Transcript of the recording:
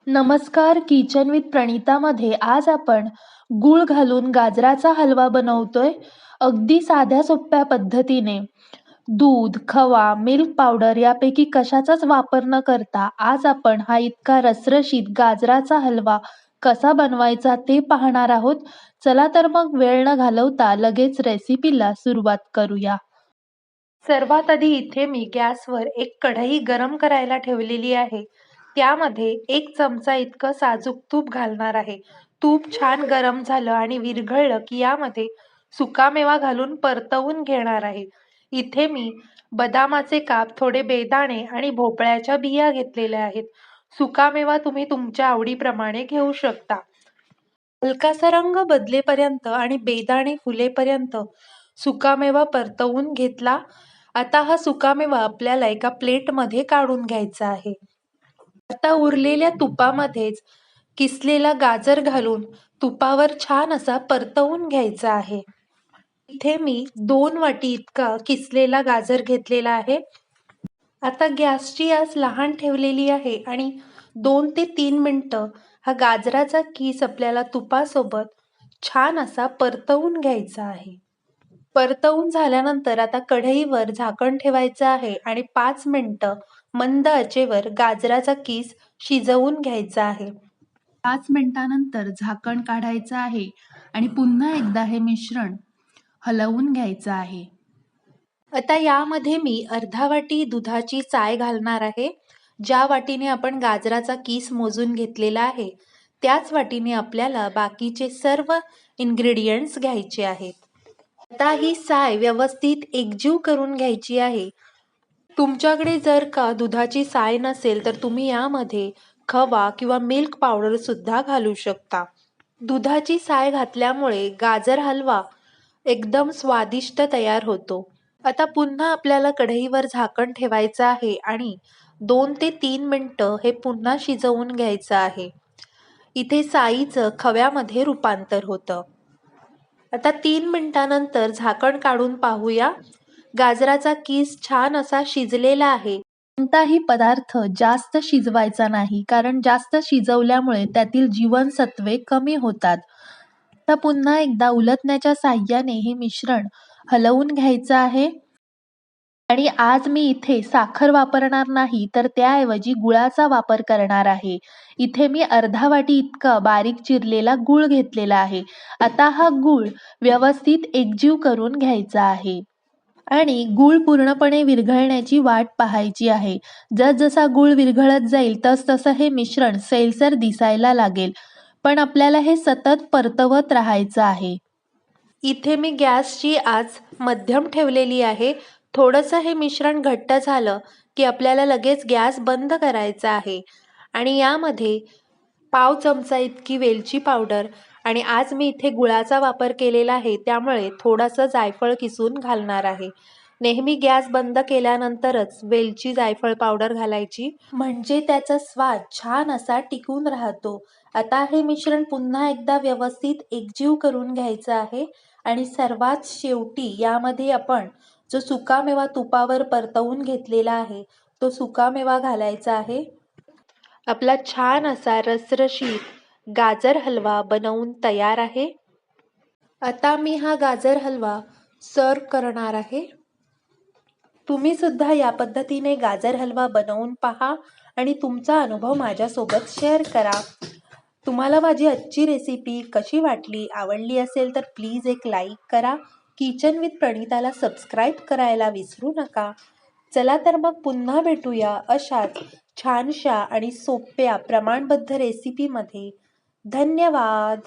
नमस्कार, kitchen with प्रणीतामध्ये आज आपण गूळ घालून गाजराचा हलवा बनवतोय. अगदी साध्या सोप्या पद्धतीने. दूध, खवा, मिल्क पावडर यापैकी कशाचाच वापर न करता आज आपण हा इतका रसरशीत गाजराचा हलवा कसा बनवायचा ते पाहणार आहोत. चला तर मग वेळ न घालवता लगेच रेसिपीला सुरुवात करूया. सर्वात आधी इथे मी गॅसवर एक कढई गरम करायला ठेवलेली आहे. त्यामध्ये 1 चमचा इतकं साजूक तूप घालणार आहे. तूप छान गरम झालं आणि विरघळलं की यामध्ये सुकामेवा घालून परतवून घेणार आहे. इथे मी बदामाचे काप, थोडे बेदाणे आणि भोपळ्याच्या बिया घेतलेल्या आहेत. सुकामेवा तुम्ही तुमच्या आवडीप्रमाणे घेऊ शकता. हलकासा रंग बदलेपर्यंत आणि बेदाणे फुलेपर्यंत सुकामेवा परतवून घेतला. आता हा सुकामेवा आपल्याला एका प्लेटमध्ये काढून घ्यायचा आहे. आता उरलेल्या तुपामध्येच किसलेला गाजर घालून तुपावर छान असा परतवून घ्यायचा आहे. इथे मी 2 वाटी इतका किसलेला गाजर घेतलेला आहे. आता गॅसची आच लहान ठेवलेली आहे आणि 2 ते 3 मिनिटं हा गाजराचा किस आपल्याला तुपासोबत छान असा परतवून घ्यायचा आहे. परतवून झाल्यानंतर आता कढईवर झाकण ठेवायचं आहे आणि 5 मिनिटं मंद आचेवर गाजराचा किस शिजवून घ्यायचा आहे. 5 मिनिटानंतर झाकण काढायचं आहे आणि पुन्हा एकदा हे मिश्रण हलवून घ्यायचं आहे. आता यामध्ये मी अर्धा वाटी दुधाची चाय घालणार आहे. ज्या वाटीने आपण गाजराचा किस मोजून घेतलेला आहे, त्याच वाटीने आपल्याला बाकीचे सर्व इन्ग्रेडियंट्स घ्यायचे आहेत. आता ही साय व्यवस्थित एकजीव करून घ्यायची आहे. तुमच्याकडे जर का दुधाची साय नसेल तर तुम्ही यामध्ये खवा किंवा मिल्क पावडर सुद्धा घालू शकता. दुधाची साय घातल्यामुळे गाजर हलवा एकदम स्वादिष्ट तयार होतो. आता पुन्हा आपल्याला कढईवर झाकण ठेवायचं आहे आणि 2 ते 3 मिनिटं हे पुन्हा शिजवून घ्यायचं आहे. इथे साईचं खव्यामध्ये रूपांतर होतं. आता 3 मिनिटानंतर झाकण काढून पाहूया. गाजराचा किस छान असा शिजलेला आहे. कोणताही पदार्थ जास्त शिजवायचा नाही, कारण जास्त शिजवल्यामुळे त्यातील जीवनसत्वे कमी होतात. आता पुन्हा एकदा उलटण्याच्या साहाय्याने हे मिश्रण हलवून घ्यायचं आहे. आणि आज मी इथे साखर वापरणार नाही, तर त्याऐवजी गुळाचा वापर करणार आहे. इथे मी अर्धा वाटी इतका बारीक चिरलेला गूळ घेतलेला आहे. आता हा गूळ व्यवस्थित एकजीव करून घ्यायचा आहे. आणि गूळ पूर्णपणे विरघळण्याची वाट पाहायची आहे. जसजसा गूळ विरघळत जाईल तसतसं हे मिश्रण सैलसर दिसायला लागेल. पण आपल्याला हे सतत परतवत राहायचं आहे. इथे मी गॅसची आच मध्यम ठेवलेली आहे. थोडंसं हे मिश्रण घट्ट झालं की आपल्याला लगेच गॅस बंद करायचा आहे. आणि यामध्ये पाव चमचा इतकी वेलची पावडर आणि आज मी इथे गुळाचा वापर केलेला आहे, त्यामुळे थोडंसं जायफळ किसून घालणार आहे. नेहमी गॅस बंद केल्यानंतरच वेलची जायफळ पावडर घालायची, म्हणजे त्याचा स्वाद छान असा टिकून राहतो. आता हे मिश्रण पुन्हा एकदा व्यवस्थित एकजीव करून घ्यायचं आहे आणि सर्वात शेवटी यामध्ये आपण जो सुकामेवा तुपावर परतवून घेतलेला आहे, तो सुकामेवा घालायचा आहे. आपला छान असा रसरशीत गाजर हलवा बनवून तयार आहे. आता मी हा गाजर हलवा सर्व करणार आहे. तुम्ही सुद्धा या पद्धतीने गाजर हलवा बनवून पहा आणि तुमचा अनुभव माझ्यासोबत शेअर करा. तुम्हाला माझी आजची रेसिपी कशी वाटली, आवडली असेल तर प्लीज एक लाईक करा. किचन विथ प्रणीताला सबस्क्राईब करायला विसरू नका. चला तर मग पुन्हा भेटूया अशाच छानशा आणि सोप्या प्रमाणबद्ध रेसिपीमध्ये. धन्यवाद.